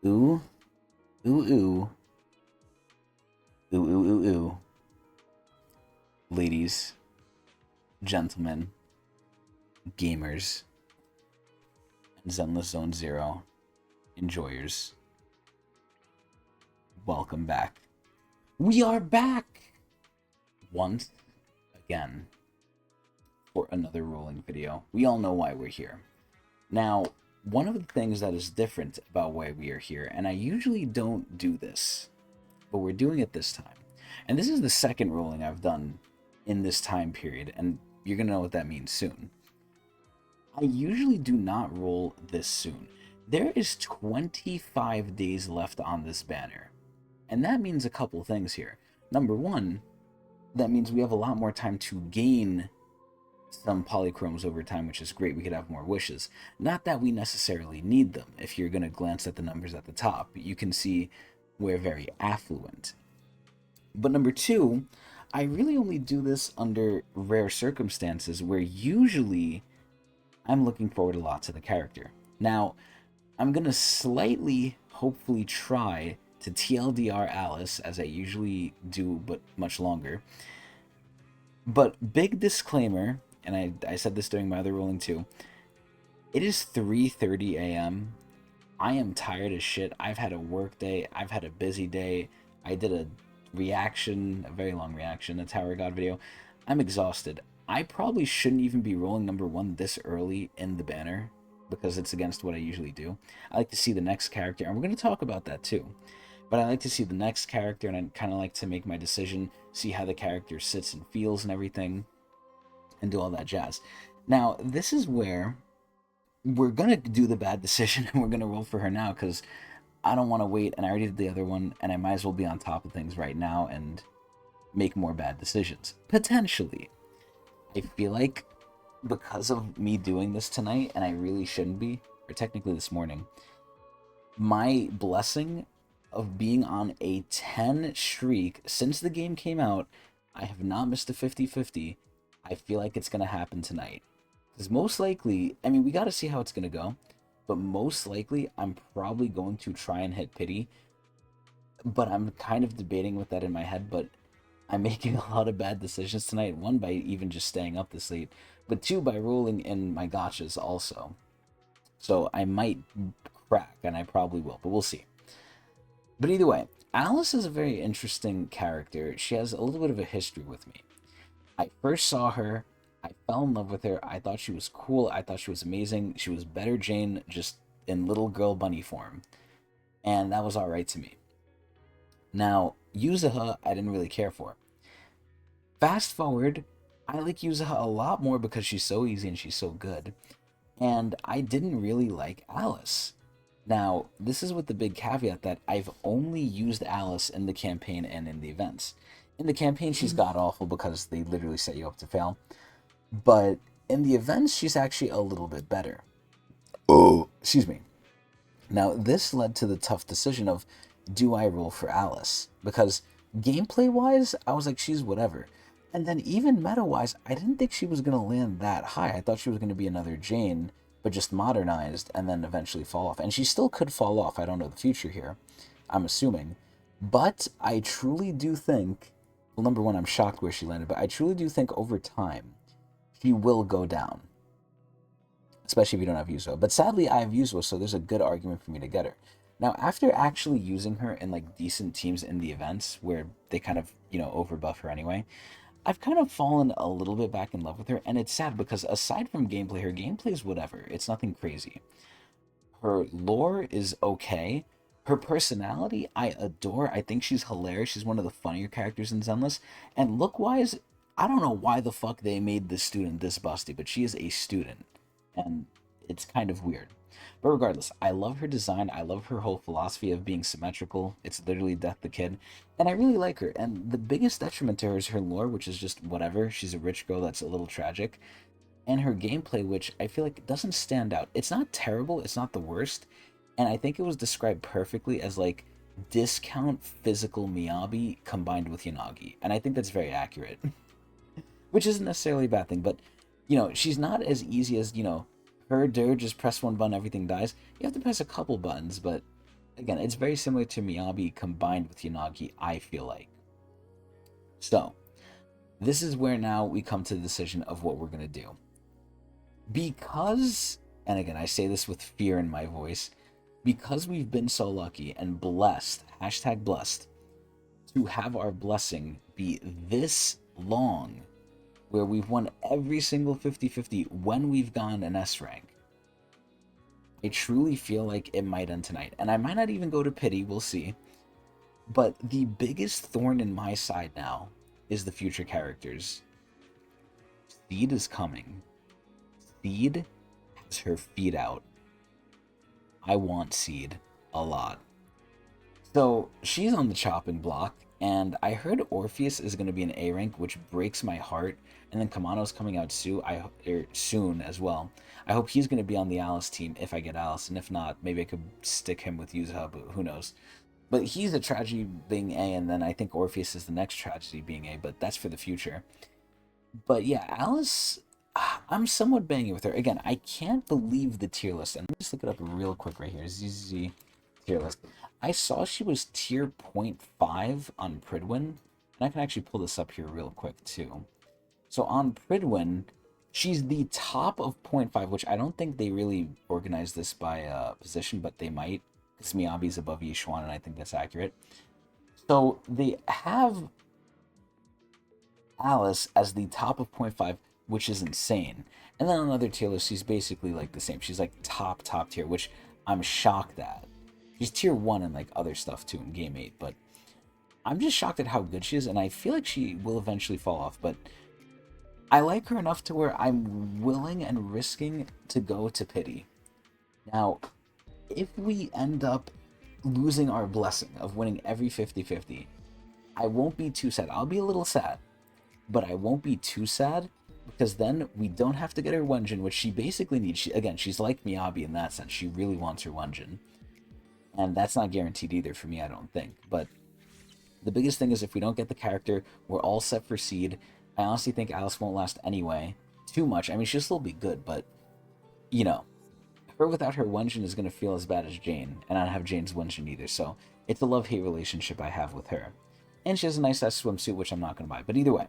Ooh, ooh, ooh, ooh, ooh, ooh, ooh. Ladies, gentlemen, gamers, and Zenless Zone Zero enjoyers, welcome back. We are back once again for another rolling video. We all know why we're here. Now, one of the things that is different about why we are here, and I usually don't do this, but we're doing it this time. And this is the second rolling I've done in this time period, and you're going to know what that means soon. I usually do not roll this soon. There is 25 days left on this banner, and that means a couple things here. Number one, that means we have a lot more time to gain some polychromes over time, which is great. We could have more wishes. Not that we necessarily need them. If you're going to glance at the numbers at the top, you can see we're very affluent. But number two, I really only do this under rare circumstances where usually I'm looking forward a lot to the character. Now, I'm going to slightly, hopefully, try to TLDR Alice as I usually do, but much longer. But big disclaimer, and I said this during my other rolling too, it is 3:30 a.m. I am tired as shit. I've had a work day. I've had a busy day. I did a reaction, a very long reaction, a Tower God video. I'm exhausted. I probably shouldn't even be rolling number one this early in the banner because it's against what I usually do. I like to see the next character, and we're going to talk about that too. But I like to see the next character, and I kind of like to make my decision, see how the character sits and feels and everything, and do all that jazz. Now, this is where we're going to do the bad decision, and we're going to roll for her now because I don't want to wait, and I already did the other one, and I might as well be on top of things right now and make more bad decisions. Potentially. I feel like because of me doing this tonight, and I really shouldn't be, or technically this morning, my blessing of being on a 10 streak since the game came out, I have not missed a 50-50. I feel like it's going to happen tonight. Because most likely, I mean, we got to see how it's going to go, but most likely I'm probably going to try and hit pity. But I'm kind of debating with that in my head, but I'm making a lot of bad decisions tonight. One, by even just staying up this late, but two, by rolling in my gotchas also. So I might crack, and I probably will, but we'll see. But either way, Alice is a very interesting character. She has a little bit of a history with me. I first saw her, I fell in love with her. I thought she was cool. I thought she was amazing. She was better Jane, just in little girl bunny form. And that was alright to me. Now, Yuzuha, I didn't really care for. Fast forward, I like Yuzuha a lot more because she's so easy and she's so good. And I didn't really like Alice. Now, this is with the big caveat that I've only used Alice in the campaign and in the events. In the campaign, she's god awful because they literally set you up to fail. But in the events, she's actually a little bit better. Oh, excuse me. Now, this led to the tough decision of, do I roll for Alice? Because gameplay-wise, I was like, she's whatever. And then even meta-wise, I didn't think she was going to land that high. I thought she was going to be another Jane, but just modernized and then eventually fall off. And she still could fall off. I don't know the future here. I'm assuming. But I truly do think, well, number one, I'm shocked where she landed, but I truly do think over time, she will go down. Especially if you don't have Yuzo. But sadly, I have Yuzo, so there's a good argument for me to get her. Now, after actually using her in like decent teams in the events where they kind of, overbuff her anyway, I've kind of fallen a little bit back in love with her, and it's sad because aside from gameplay, her gameplay is whatever. It's nothing crazy. Her lore is okay. Her personality, I adore. I think she's hilarious. She's one of the funnier characters in Zenless. And look-wise, I don't know why the fuck they made this student this busty, but she is a student. And it's kind of weird. But regardless, I love her design. I love her whole philosophy of being symmetrical. It's literally Death the Kid. And I really like her. And the biggest detriment to her is her lore, which is just whatever. She's a rich girl that's a little tragic. And her gameplay, which I feel like doesn't stand out. It's not terrible. It's not the worst. And I think it was described perfectly as like discount physical Miyabi combined with Yanagi. And I think that's very accurate. Which isn't necessarily a bad thing, but she's not as easy as, her just press one button, everything dies. You have to press a couple buttons, but again, it's very similar to Miyabi combined with Yanagi, I feel like. So, this is where now we come to the decision of what we're going to do. Because, and again, I say this with fear in my voice, because we've been so lucky and blessed, hashtag blessed, to have our blessing be this long, where we've won every single 50-50 when we've gone an S rank, I truly feel like it might end tonight. And I might not even go to pity, we'll see. But the biggest thorn in my side now is the future characters. Seed is coming. Seed has her feet out. I want Seed a lot. So she's on the chopping block, and I heard Orpheus is going to be an A rank, which breaks my heart. And then Kamano's coming out soon as well. I hope he's going to be on the Alice team if I get Alice, and if not, maybe I could stick him with Yuzuha, but who knows. But he's a tragedy being A, and then I think Orpheus is the next tragedy being A, but that's for the future. But yeah, Alice, I'm somewhat banging with her. Again, I can't believe the tier list, and let me just look it up real quick right here. ZZZ tier list. I saw she was tier 0.5 on Pridwin, and I can actually pull this up here real quick too. So on Pridwin, she's the top of 0.5, which I don't think they really organized this by position, but they might, because Miyabi's above Yishuan, and I think that's accurate. So they have Alice as the top of 0.5, which is insane. And then on other tier lists, she's basically like the same. She's like top tier, which I'm shocked at. She's tier 1 and like other stuff too in Game 8, but I'm just shocked at how good she is, and I feel like she will eventually fall off, but I like her enough to where I'm willing and risking to go to pity. Now, if we end up losing our blessing of winning every 50-50, I won't be too sad. I'll be a little sad, but I won't be too sad, because then we don't have to get her Wenjin, which she basically needs. Again, she's like Miyabi in that sense. She really wants her Wenjin. And that's not guaranteed either for me, I don't think. But the biggest thing is if we don't get the character, we're all set for Seed. I honestly think Alice won't last anyway too much. I mean, she'll still be good, but, you know, her without her Wenjin is going to feel as bad as Jane. And I don't have Jane's Wenjin either, so it's a love-hate relationship I have with her. And she has a nice-ass swimsuit, which I'm not going to buy. But either way,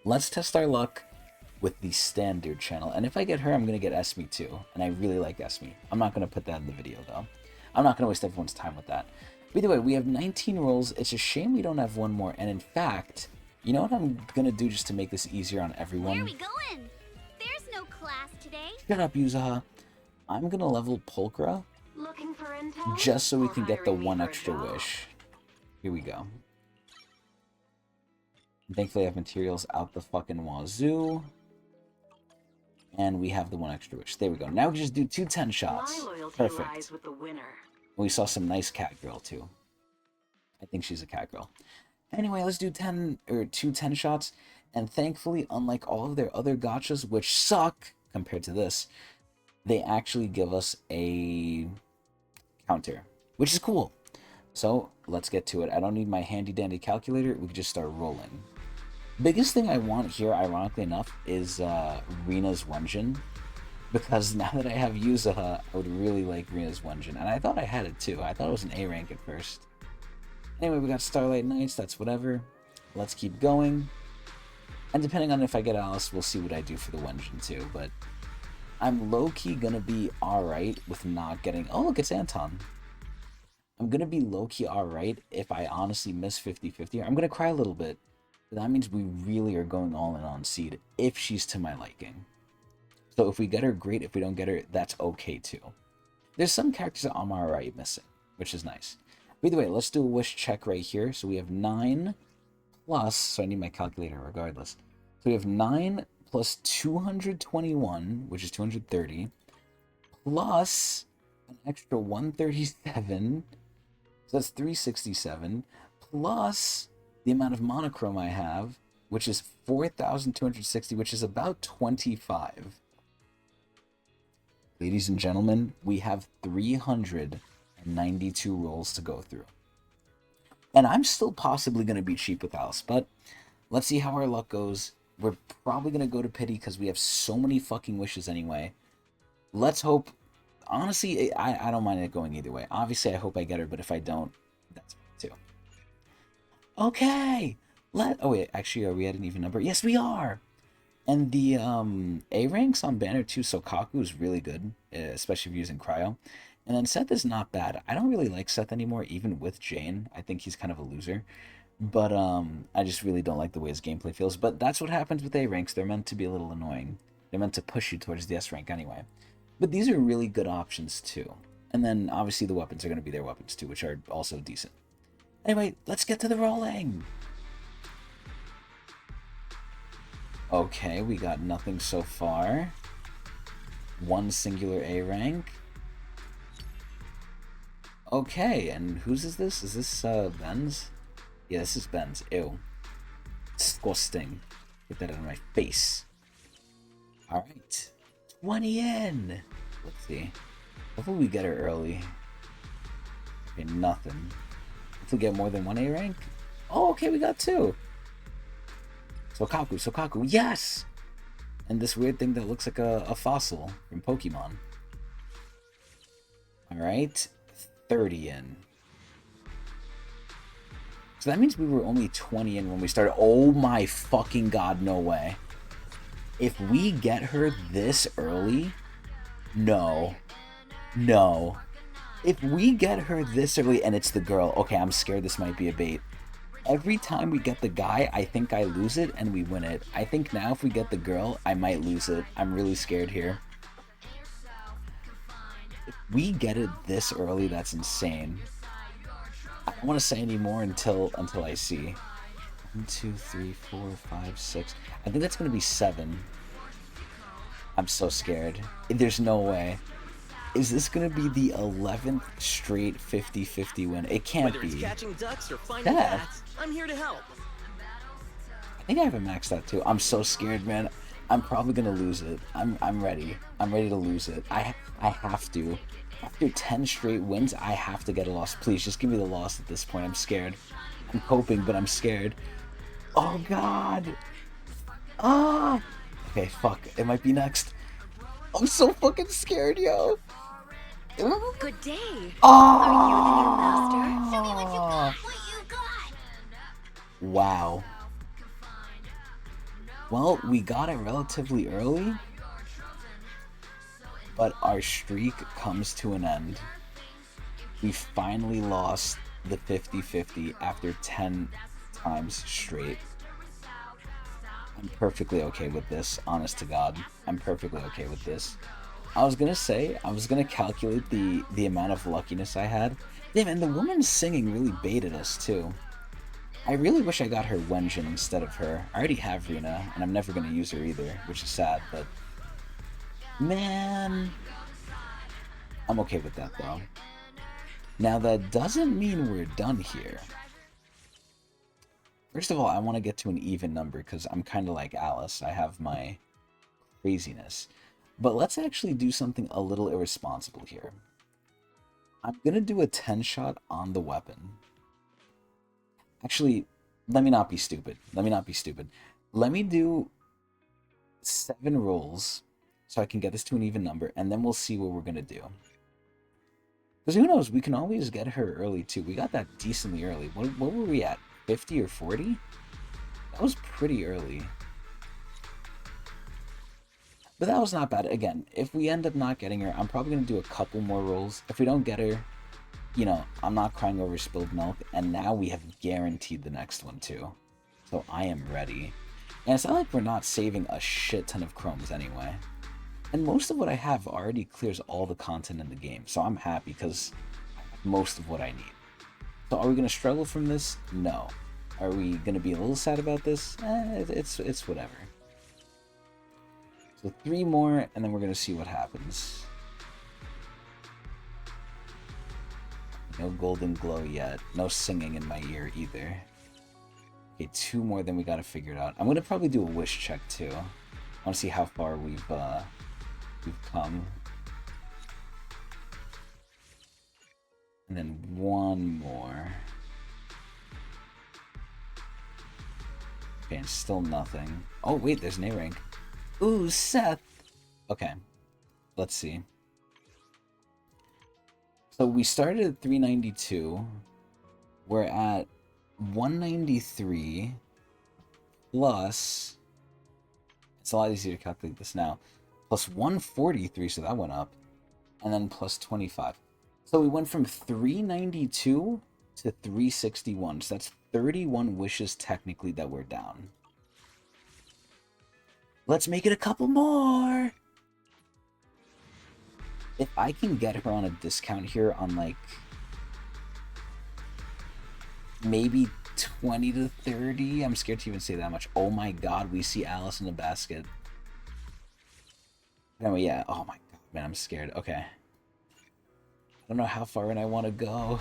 let's test our luck with the standard channel. And if I get her, I'm going to get Esme too. And I really like Esme. I'm not going to put that in the video, though. I'm not going to waste everyone's time with that. But either way, we have 19 rolls. It's a shame we don't have one more. And in fact, you know what I'm going to do just to make this easier on everyone? Where are we going? There's no class today. Shut up, Yuzuha. I'm going to level Pulchra Looking for intel? just so we Or can get the hiring me one for a extra job? wish. Here we go. Thankfully, I have materials out the fucking wazoo. And we have the one extra wish. There we go. Now we can just do 2 10 shots. My loyalty Perfect. lies with the winner. We saw some nice cat girl too. I think she's a cat girl. Anyway, let's do 2 10 shots. And thankfully, unlike all of their other gachas, which suck compared to this, they actually give us a counter, which is cool. So let's get to it. I don't need my handy dandy calculator. We can just start rolling. Biggest thing I want here, ironically enough, is Rina's Wenjin. Because now that I have Yuzuha, I would really like Rina's Wenjin. And I thought I had it too. I thought it was an A rank at first. Anyway, we got Starlight Nights, that's whatever. Let's keep going. And depending on if I get Alice, we'll see what I do for the Wenjin too. But I'm low-key gonna be alright with not getting... Oh, look, it's Anton. I'm gonna be low-key alright if I honestly miss 50-50. I'm gonna cry a little bit. But that means we really are going all in on Seed if she's to my liking. So if we get her, great. If we don't get her, that's okay too. There's some characters that I'm alright missing, which is nice. But either way, let's do a wish check right here. So we have 9 plus, so I need my calculator regardless. So we have 9 plus 221, which is 230, plus an extra 137, so that's 367, plus the amount of monochrome I have, which is 4,260, which is about 25. Ladies and gentlemen, we have 392 rolls to go through. And I'm still possibly going to be cheap with Alice, but let's see how our luck goes. We're probably going to go to pity because we have so many fucking wishes anyway. Let's hope honestly, I don't mind it going either way. Obviously, I hope I get her, but if I don't, that's fine too. Okay! Oh wait, actually, are we at an even number? Yes, we are! And the A ranks on Banner 2 Sokaku is really good, especially if you're using Cryo. And then Seth is not bad. I don't really like Seth anymore, even with Jane. I think he's kind of a loser. But I just really don't like the way his gameplay feels. But that's what happens with A ranks. They're meant to be a little annoying. They're meant to push you towards the S rank anyway. But these are really good options too. And then obviously the weapons are going to be their weapons too, which are also decent. Anyway, let's get to the rolling. Okay, we got nothing so far. One singular A rank. Okay, and whose is this? Is this Ben's? Yeah, this is Ben's. Ew. Disgusting. Get that out of my face. Alright. 20 in! Let's see. Hopefully we get her early. Okay, nothing. If we get more than one A rank? Oh, okay, we got 2. Sokaku, yes! And this weird thing that looks like a fossil from Pokemon. Alright, 30 in. So that means we were only 20 in when we started. Oh my fucking god, no way. If we get her this early, no. No. If we get her this early and it's the girl, okay, I'm scared this might be a bait. Every time we get the guy, I think I lose it and we win it. I think now if we get the girl, I might lose it. I'm really scared here. If we get it this early, that's insane. I don't want to say any more until I see. 1, 2, 3, 4, 5, 6. I think that's going to be 7. I'm so scared. There's no way. Is this going to be the 11th straight 50-50 win? It can't Whether it's be. catching ducks or finding bats, I'm here to help. I think I have it maxed out too. I'm so scared, man. I'm probably gonna lose it. I'm ready. I'm ready to lose it. I have to. After 10 straight wins, I have to get a loss. Please, just give me the loss at this point. I'm scared. I'm hoping, but I'm scared. Oh god. Ah. Okay, fuck. It might be next. I'm so fucking scared, yo. Good day. Oh. Are you the new master? Show me what you got! What you got! Wow. Well, we got it relatively early, but our streak comes to an end. We finally lost the 50-50 after 10 times straight. I'm perfectly okay with this, honest to God. I'm perfectly okay with this. I was gonna calculate the amount of luckiness I had. Damn, and the woman singing really baited us too. I really wish I got her Wenjin instead of her. I already have Rina, and I'm never gonna use her either, which is sad, but... Man... I'm okay with that, though. Now, that doesn't mean we're done here. First of all, I want to get to an even number, because I'm kind of like Alice. I have my craziness. But let's actually do something a little irresponsible here. I'm gonna do a 10-shot on the weapon. Actually, let me not be stupid. Let me do 7 rolls so I can get this to an even number, and then we'll see what we're gonna do. Because who knows, we can always get her early too. We got that decently early. What were we at? 50 or 40? That was pretty early. But that was not bad. Again, if we end up not getting her, I'm probably going to do a couple more rolls. If we don't get her, you know, I'm not crying over spilled milk. And now we have guaranteed the next one too. So I am ready. And it's not like we're not saving a shit ton of chromes anyway. And most of what I have already clears all the content in the game. So I'm happy because I have most of what I need. So are we going to struggle from this? No. Are we going to be a little sad about this? It's whatever. So 3 more, and then we're going to see what happens. No golden glow yet. No singing in my ear either. Okay, 2 more, then we got to figure it out. I'm going to probably do a wish check too. I want to see how far we've come. And then 1 more. Okay, and still nothing. Oh wait, there's an A rank. Ooh, Seth! Okay. Let's see. So we started at 392. We're at 193 plus... It's a lot easier to calculate this now. Plus 143, so that went up. And then plus 25. So we went from 392 to 361. So that's 31 wishes technically that we're down. Let's make it a couple more! If I can get her on a discount here on, like, maybe 20 to 30. I'm scared to even say that much. Oh my god, we see Alice in the basket. No, yeah. Oh my god, man, I'm scared. Okay. I don't know how far in I want to go.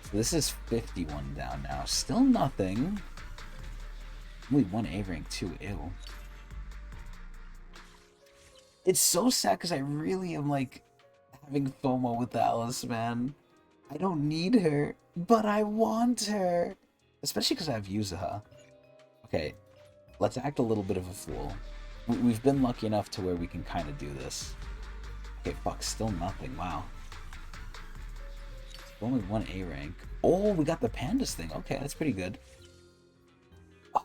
So this is 51 down now. Still nothing. Only one A rank too. Ew. It's so sad because I really am, like, having FOMO with Alice, man. I don't need her, but I want her. Especially because I have Yuzuha. Okay, let's act a little bit of a fool. We've been lucky enough to where we can kind of do this. Okay, fuck, still nothing. Wow. It's only one A rank. Oh, we got the pandas thing. Okay, that's pretty good. Oh.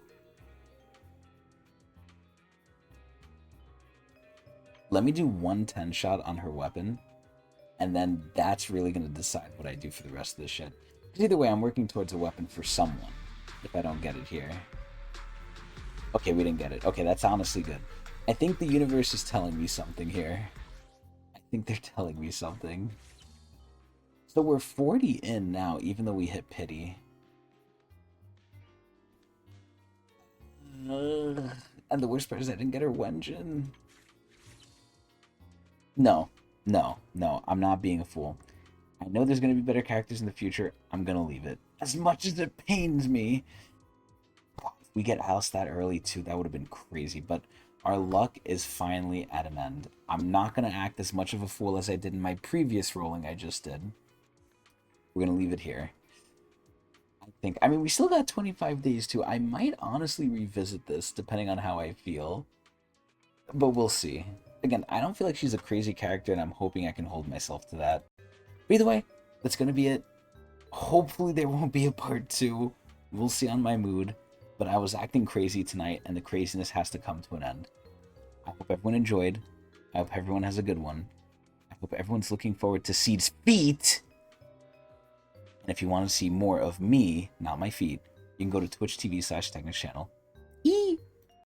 Let me do 110 shot on her weapon. And then that's really going to decide what I do for the rest of this shit. Because either way, I'm working towards a weapon for someone. If I don't get it here. Okay, we didn't get it. Okay, that's honestly good. I think the universe is telling me something here. I think they're telling me something. So we're 40 in now, even though we hit pity. And the worst part is I didn't get her Wenjin. No. No, I'm not being a fool. I know there's going to be better characters in the future. I'm going to leave it. As much as it pains me. If we get Alice that early too, that would have been crazy. But our luck is finally at an end. I'm not going to act as much of a fool as I did in my previous rolling I just did. We're going to leave it here. I mean, we still got 25 days too. I might honestly revisit this depending on how I feel. But we'll see. Again, I don't feel like she's a crazy character, and I'm hoping I can hold myself to that. But either way, that's going to be it. Hopefully there won't be a part 2. We'll see on my mood. But I was acting crazy tonight, and the craziness has to come to an end. I hope everyone enjoyed. I hope everyone has a good one. I hope everyone's looking forward to Seed's feet. And if you want to see more of me, not my feet, you can go to Twitch TV/Tecnics channel.